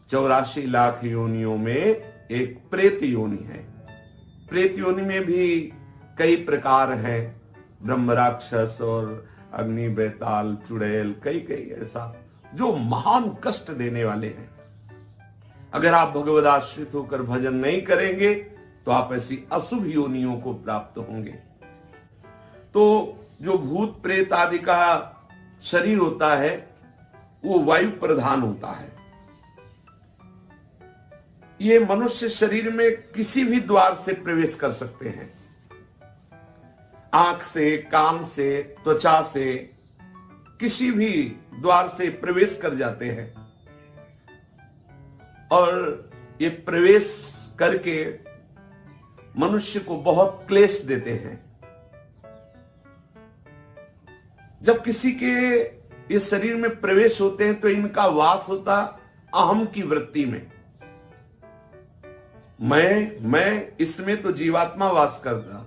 84 लाख योनियों में एक प्रेत योनि है। प्रेत योनि में भी कई प्रकार है, ब्रह्म राक्षस और अग्नि बेताल चुड़ैल, कई कई ऐसा जो महान कष्ट देने वाले हैं। अगर आप भगवद आश्रित होकर भजन नहीं करेंगे तो आप ऐसी अशुभ योनियों को प्राप्त होंगे। तो जो भूत प्रेत आदि का शरीर होता है वो वायु प्रधान होता है। ये मनुष्य शरीर में किसी भी द्वार से प्रवेश कर सकते हैं, आंख से, कान से, त्वचा से, किसी भी द्वार से प्रवेश कर जाते हैं और ये प्रवेश करके मनुष्य को बहुत क्लेश देते हैं। जब किसी के ये शरीर में प्रवेश होते हैं तो इनका वास होता अहम की वृत्ति में। मैं इसमें तो जीवात्मा वास करता,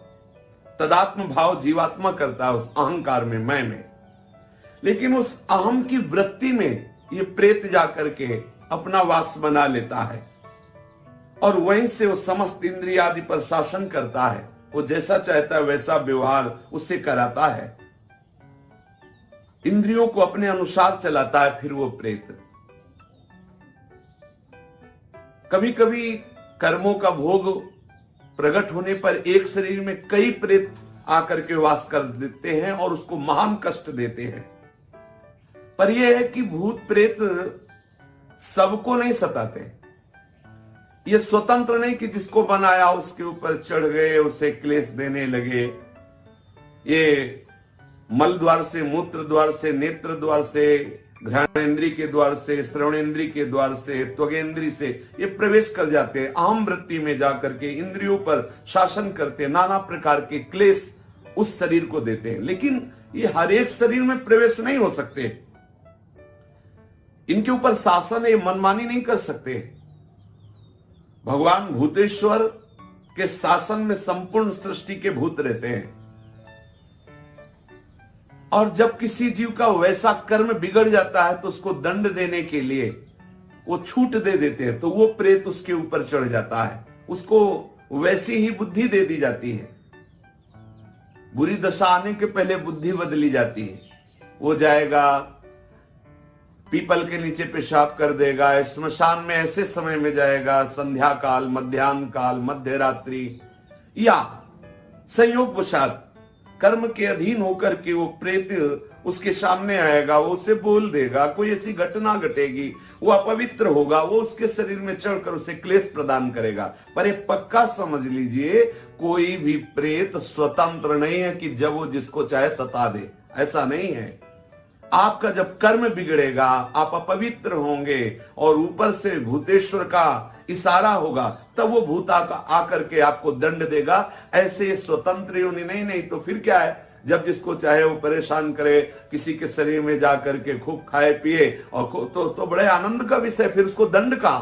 तदात्म भाव जीवात्मा करता है उस अहंकार में, मैं में। लेकिन उस अहम की वृत्ति में ये प्रेत जाकर के अपना वास बना लेता है और वहीं से वो समस्त इंद्रिय आदि पर शासन करता है। वो जैसा चाहता है वैसा व्यवहार उससे कराता है, इंद्रियों को अपने अनुसार चलाता है। फिर वो प्रेत कभी कभी कर्मों का भोग प्रकट होने पर एक शरीर में कई प्रेत आकर के वास कर देते हैं और उसको महान कष्ट देते हैं। पर यह है कि भूत प्रेत सबको नहीं सताते। ये स्वतंत्र नहीं कि जिसको बनाया उसके ऊपर चढ़ गए, उसे क्लेश देने लगे। ये मल द्वार से, मूत्र द्वार से, नेत्र द्वार से, घ्राणेन्द्रिय के द्वार से, श्रवणेन्द्रिय के द्वार से, त्वगेन्द्रिय से ये प्रवेश कर जाते हैं। अहम वृत्ति में जाकर के इंद्रियों पर शासन करते, नाना प्रकार के क्लेश उस शरीर को देते हैं। लेकिन ये हर एक शरीर में प्रवेश नहीं हो सकते, इनके ऊपर शासन ये मनमानी नहीं कर सकते। भगवान भूतेश्वर के शासन में संपूर्ण सृष्टि के भूत रहते हैं और जब किसी जीव का वैसा कर्म बिगड़ जाता है तो उसको दंड देने के लिए वो छूट दे देते हैं, तो वो प्रेत उसके ऊपर चढ़ जाता है, उसको वैसी ही बुद्धि दे दी जाती है। बुरी दशा आने के पहले बुद्धि बदली जाती है। वो जाएगा पीपल के नीचे पेशाब कर देगा, श्मशान में ऐसे समय में जाएगा, संध्या काल, मध्याह्न काल, मध्य रात्रि, या संयोग वशात कर्म के अधीन होकर के वो प्रेत उसके सामने आएगा, वो उसे बोल देगा, कोई ऐसी घटना घटेगी, वो अपवित्र होगा, वो उसके शरीर में चढ़कर उसे क्लेश प्रदान करेगा। पर एक पक्का समझ लीजिए, कोई भी प्रेत स्वतंत्र नहीं है कि जब वो जिसको चाहे सता दे, ऐसा नहीं है। आपका जब कर्म बिगड़ेगा, आप अपवित्र होंगे और ऊपर से भूतेश्वर का इशारा होगा, तब वो भूत आकर के आपको दंड देगा। ऐसे स्वतंत्र योनि नहीं तो फिर क्या है, जब जिसको चाहे वो परेशान करे, किसी के शरीर में जाकर के खूब खाए पिए और तो बड़े आनंद का विषय, फिर उसको दंड का।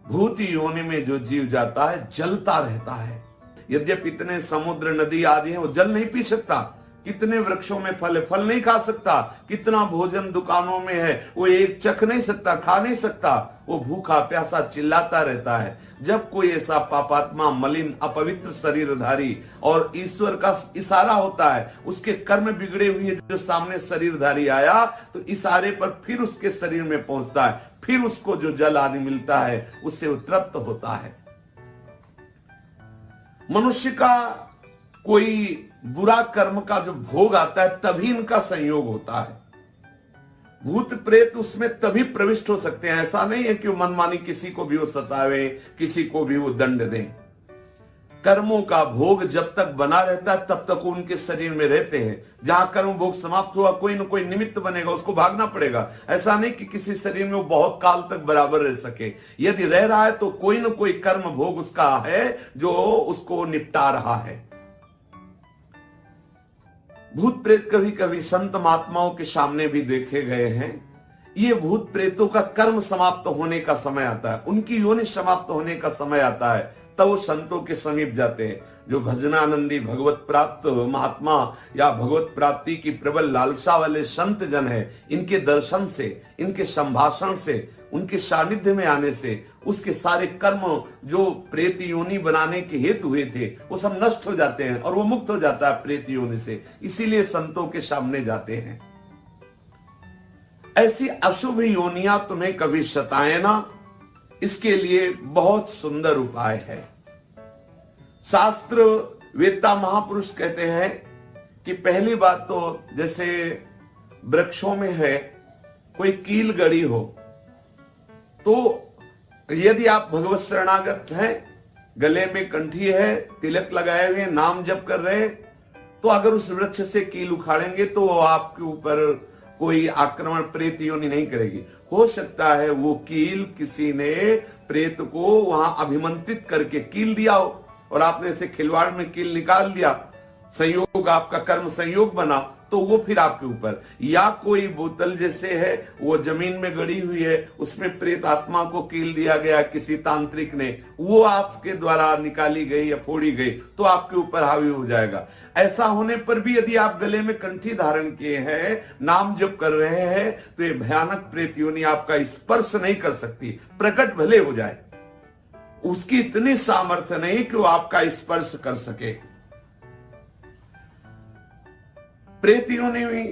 भूत योनि में जो जीव जाता है जलता रहता है। यद्यपि इतने समुद्र नदी आदि है, वो जल नहीं पी सकता, कितने वृक्षों में फल है, फल नहीं खा सकता, कितना भोजन दुकानों में है, वो एक चख नहीं सकता, खा नहीं सकता, वो भूखा प्यासा चिल्लाता रहता है। जब कोई ऐसा पापात्मा, मलिन, अपवित्र शरीरधारी और ईश्वर का इशारा होता है, उसके कर्म बिगड़े हुए जो सामने शरीरधारी आया, तो इशारे पर फिर उसके शरीर में पहुंचता है, फिर उसको जो जल आदि मिलता है उससे वो तृप्त होता है। मनुष्य का कोई बुरा कर्म का जो भोग आता है तभी इनका संयोग होता है। भूत प्रेत उसमें तभी प्रविष्ट हो सकते हैं। ऐसा नहीं है कि वो मनमानी किसी को भी वो सतावे, किसी को भी वो दंड दें। कर्मों का भोग जब तक बना रहता है तब तक उनके शरीर में रहते हैं। जहां कर्म भोग समाप्त हुआ, कोई न कोई निमित्त बनेगा, उसको भागना पड़ेगा। ऐसा नहीं कि किसी शरीर में वो बहुत काल तक बराबर रह सके। यदि रह रहा है तो कोई न कोई कर्म भोग उसका है जो उसको निपटा रहा है। भूत प्रेत कभी कभी संत महात्माओं के सामने भी देखे गए हैं। ये भूत प्रेतों का कर्म समाप्त होने का समय आता है, उनकी योनि समाप्त होने का समय आता है, तब वो संतों के समीप जाते हैं। जो भजनानंदी भगवत प्राप्त महात्मा या भगवत प्राप्ति की प्रबल लालसा वाले संत जन है, इनके दर्शन से, इनके संभाषण से उनके सानिध्य में आने से उसके सारे कर्म जो प्रेत योनि बनाने के हेतु हुए थे वो सब नष्ट हो जाते हैं और वो मुक्त हो जाता है प्रेत योनि से। इसीलिए संतों के सामने जाते हैं। ऐसी अशुभ योनियां तुम्हें कभी सताए ना, इसके लिए बहुत सुंदर उपाय है। शास्त्र वेत्ता महापुरुष कहते हैं कि पहली बात तो जैसे वृक्षों में है कोई कील गड़ी हो, तो यदि आप भगवत शरणागत हैं, गले में कंठी है, तिलक लगाए हुए, नाम जप कर रहे, तो अगर उस वृक्ष से कील उखाड़ेंगे तो आपके ऊपर कोई आक्रमण प्रेत योनि नहीं करेगी। हो सकता है वो कील किसी ने प्रेत को वहां अभिमंत्रित करके कील दिया हो और आपने से खिलवाड़ में कील निकाल दिया, संयोग आपका कर्म संयोग बना, तो वो फिर आपके ऊपर। या कोई बोतल जैसे है वो जमीन में गड़ी हुई है, उसमें प्रेत आत्मा को कील दिया गया किसी तांत्रिक ने, वो आपके द्वारा निकाली गई या फोड़ी गई तो आपके ऊपर हावी हो जाएगा। ऐसा होने पर भी यदि आप गले में कंठी धारण किए हैं, नाम जप कर रहे हैं, तो ये भयानक प्रेत योनि आपका स्पर्श नहीं कर सकती, प्रकट भले हो जाए, उसकी इतनी सामर्थ्य नहीं कि वो आपका स्पर्श कर सके। प्रेत योनि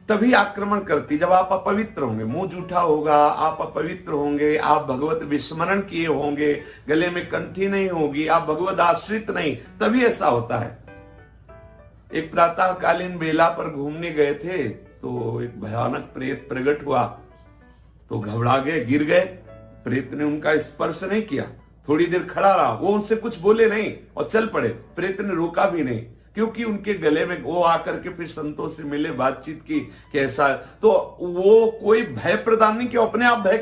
तभी आक्रमण करती जब आप अपवित्र होंगे, मुंह जूठा होगा, आप अपवित्र होंगे, आप भगवत विस्मरण किए होंगे, गले में कंठी नहीं होगी, आप भगवत आश्रित नहीं, तभी ऐसा होता है। एक प्रातःकालीन बेला पर घूमने गए थे तो एक भयानक प्रेत प्रकट हुआ, तो घबरा गए, गिर गए। प्रेत ने उनका स्पर्श नहीं किया, थोड़ी देर खड़ा रहा, वो उनसे कुछ बोले नहीं और चल पड़े। प्रेत ने रोका भी नहीं, क्योंकि उनके गले में वो आकर के फिर संतों से मिले, बातचीत की कैसा, तो वो कोई भय प्रदान नहीं किया, अपने आप भय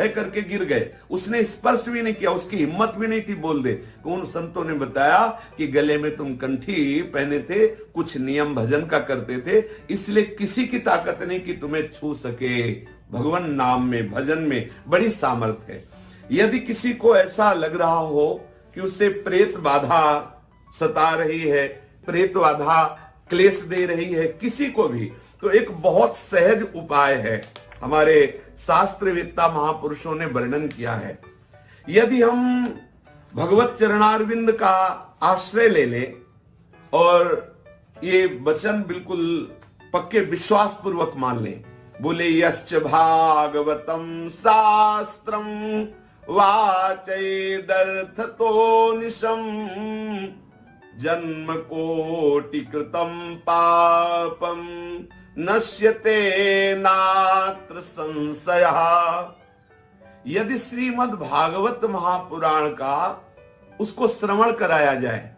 करके गिर गए, उसने स्पर्श भी नहीं किया, उसकी हिम्मत भी नहीं थी बोल दे। उन संतों ने बताया कि गले में तुम कंठी पहने थे, कुछ नियम भजन का करते थे, इसलिए किसी की ताकत नहीं कि तुम्हें छू सके। भगवान नाम में, भजन में बड़ी सामर्थ्य है। यदि किसी को ऐसा लग रहा हो कि उसे प्रेत बाधा सता रही है, प्रेत बाधा क्लेश दे रही है किसी को भी, तो एक बहुत सहज उपाय है, हमारे शास्त्रवेत्ता महापुरुषों ने वर्णन किया है। यदि हम भगवत चरणारविंद का आश्रय ले लें और ये वचन बिल्कुल पक्के विश्वास पूर्वक मान लें, बोले यश्च भागवतम शास्त्रम वाचैदर्थतो निशम जन्म कोटि कृतम पापम नश्यते नात्र संशयः। यदि श्रीमद् भागवत महापुराण का उसको श्रवण कराया जाए,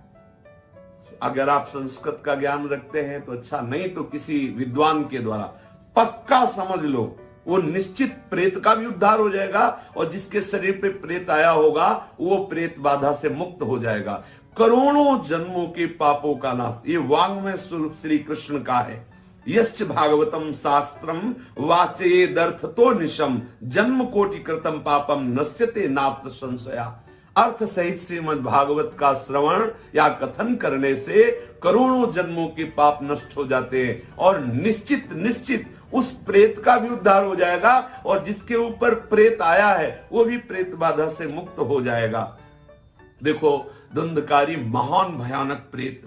अगर आप संस्कृत का ज्ञान रखते हैं तो अच्छा, नहीं तो किसी विद्वान के द्वारा पक्का समझ लो, वो निश्चित प्रेत का भी उद्धार हो जाएगा और जिसके शरीर पे प्रेत आया होगा वो प्रेत बाधा से मुक्त हो जाएगा। करोड़ों जन्मों के पापों का नाश, ये वाङ्मय स्वरूप श्री कृष्ण का है। यश्च भागवतम शास्त्रम वाचेदर्थतो निशम जन्म कोटि कृतम पापम नश्यते नात्र संशया। अर्थ सहित श्रीमद् भागवत का श्रवण या कथन करने से करोड़ों जन्मों के पाप नष्ट हो जाते हैं और निश्चित उस प्रेत का भी उद्धार हो जाएगा और जिसके ऊपर प्रेत आया है वो भी प्रेत बाधा से मुक्त हो जाएगा। देखो, धुंधकारी महान भयानक प्रेत,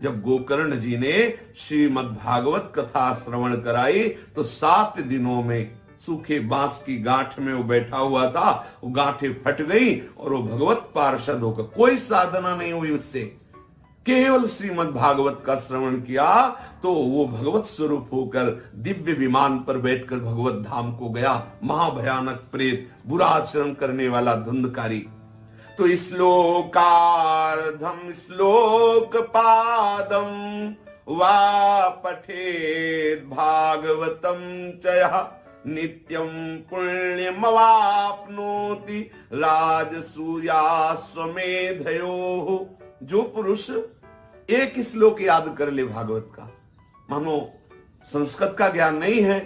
जब गोकर्ण जी ने श्रीमद् भागवत कथा श्रवण कराई तो 7 दिनों में सूखे बांस की गांठ में वो बैठा हुआ था, वो गांठें फट गई और वो भगवत पार्षद होकर, कोई साधना नहीं हुई उससे, केवल श्रीमद् भागवत का श्रवण किया तो वो भगवत स्वरूप होकर दिव्य विमान पर बैठकर भगवत धाम को गया। महाभयानक प्रेत, बुरा आचरण करने वाला धुंधकारी। तो श्लोकार्धम श्लोक पादम वा पठेद भागवतम चयः नित्यम पुण्यमवाप्नोति राजसूयाश्वमेधयोः। जो पुरुष एक श्लोक याद कर ले भागवत का, मानो संस्कृत का ज्ञान नहीं है,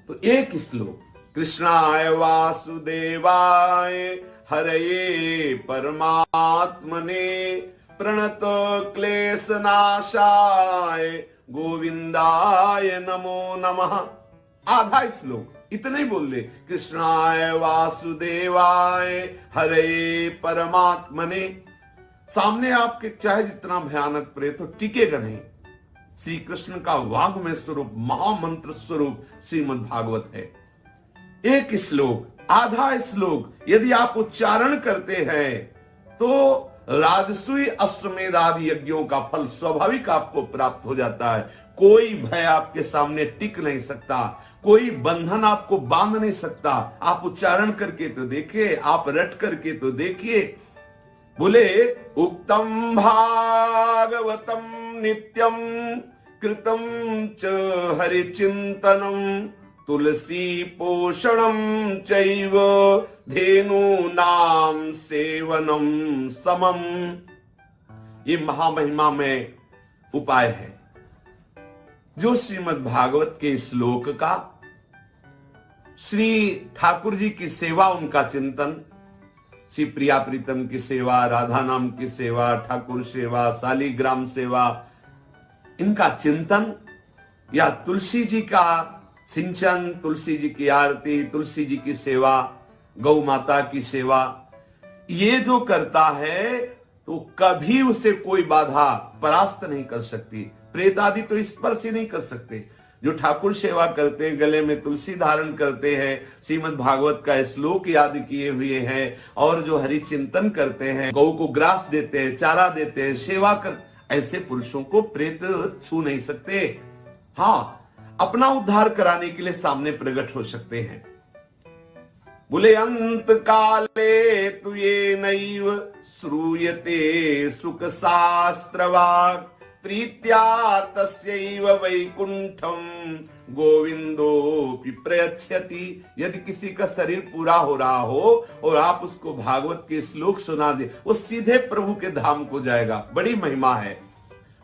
तो एक श्लोक, कृष्णाय वासुदेवाय हरये परमात्मने प्रणत क्लेश नाशाय गोविंदाय नमो नमः, आधा श्लोक कितने ही बोल दे, कृष्णाय वासुदेवाय हरे परमात्मने, सामने आपके चाहे जितना भयानक प्रेत हो टिकेगा नहीं। श्री कृष्ण का वाग्मय स्वरूप, महामंत्र स्वरूप श्रीमद् भागवत है। एक श्लोक, आधा श्लोक यदि आप उच्चारण करते हैं तो राजसूय अश्वमेध आदि यज्ञों का फल स्वाभाविक आपको प्राप्त हो जाता है। कोई भय आपके सामने टिक नहीं सकता, कोई बंधन आपको बांध नहीं सकता। आप उच्चारण करके तो देखिए, आप रट करके तो देखिए। बोले उक्तम भागवतम नित्यम कृतम च हरिचिंतनम तुलसी पोषणम चैव धेनु नाम सेवनम समम। ये महामहिमा में उपाय है जो श्रीमद् भागवत के श्लोक का, श्री ठाकुर जी की सेवा, उनका चिंतन, श्री प्रिया प्रीतम की सेवा, राधा नाम की सेवा, ठाकुर सेवा, शालिग्राम सेवा, इनका चिंतन, या तुलसी जी का सिंचन, तुलसी जी की आरती, तुलसी जी की सेवा, गौ माता की सेवा, ये जो करता है तो कभी उसे कोई बाधा परास्त नहीं कर सकती। प्रेत आदि तो स्पर्श ही नहीं कर सकते। जो ठाकुर सेवा करते हैं, गले में तुलसी धारण करते हैं, श्रीमद् भागवत का श्लोक याद किए हुए हैं, और जो हरि चिंतन करते हैं, गौ को ग्रास देते हैं, चारा देते हैं, सेवा कर, ऐसे पुरुषों को प्रेत छू नहीं सकते। हाँ, अपना उद्धार कराने के लिए सामने प्रकट हो सकते हैं। बोले अंत काले तु ये नैव श्रूयते सुख शास्त्रवाक् प्रीत्या तस्यैव वैकुंठम गोविंदोपि प्रयच्छति। यदि किसी का शरीर पूरा हो रहा हो और आप उसको भागवत के श्लोक सुना दे, वो सीधे प्रभु के धाम को जाएगा। बड़ी महिमा है।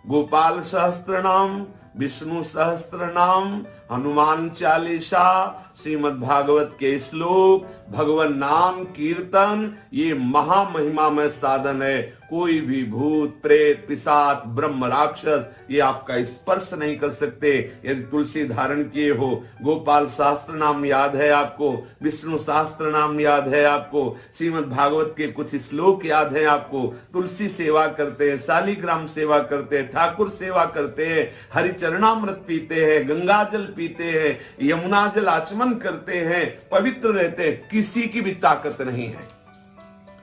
गोपाल सहस्त्र नाम, विष्णु सहस्त्र नाम, हनुमान चालीसा, श्रीमद् भागवत के श्लोक, भगवान नाम कीर्तन, ये महामहिमा में साधन है। कोई भी भूत प्रेत पिशाच ब्रह्म राक्षस ये आपका स्पर्श नहीं कर सकते यदि तुलसी धारण किए हो। गोपाल शास्त्र नाम याद है आपको, विष्णु शास्त्र नाम याद है आपको, श्रीमद् भागवत के कुछ श्लोक याद है आपको, तुलसी सेवा करते हैं, शालिग्राम सेवा करते हैं, ठाकुर सेवा करते हैं, हरिचरणामृत पीते हैं, गंगा जल पीते हैं, यमुना जल आचमन करते हैं, पवित्र रहते हैं, किसी की भी ताकत नहीं है।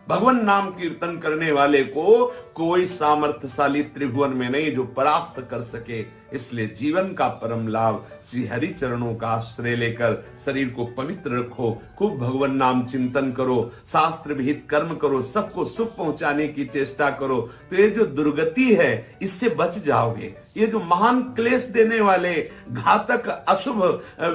भगवान नाम कीर्तन करने वाले को कोई सामर्थ्यशाली त्रिभुवन में नहीं जो परास्त कर सके। इसलिए जीवन का परम लाभ श्री हरि चरणों का आश्रय लेकर शरीर को पवित्र रखो, खूब भगवान नाम चिंतन करो, शास्त्र विहित कर्म करो, सबको सुख पहुंचाने की चेष्टा करो, तो ये जो दुर्गति है इससे बच जाओगे। ये जो महान क्लेश देने वाले घातक अशुभ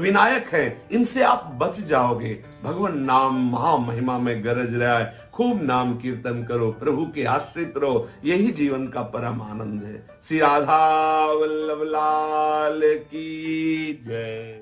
विनायक है, इनसे आप बच जाओगे। भगवान नाम महामहिमा में गरज रहा है, खूब नाम कीर्तन करो, प्रभु के आश्रित रहो, यही जीवन का परम आनंद है। श्री राधा वल्लभ लाल की जय।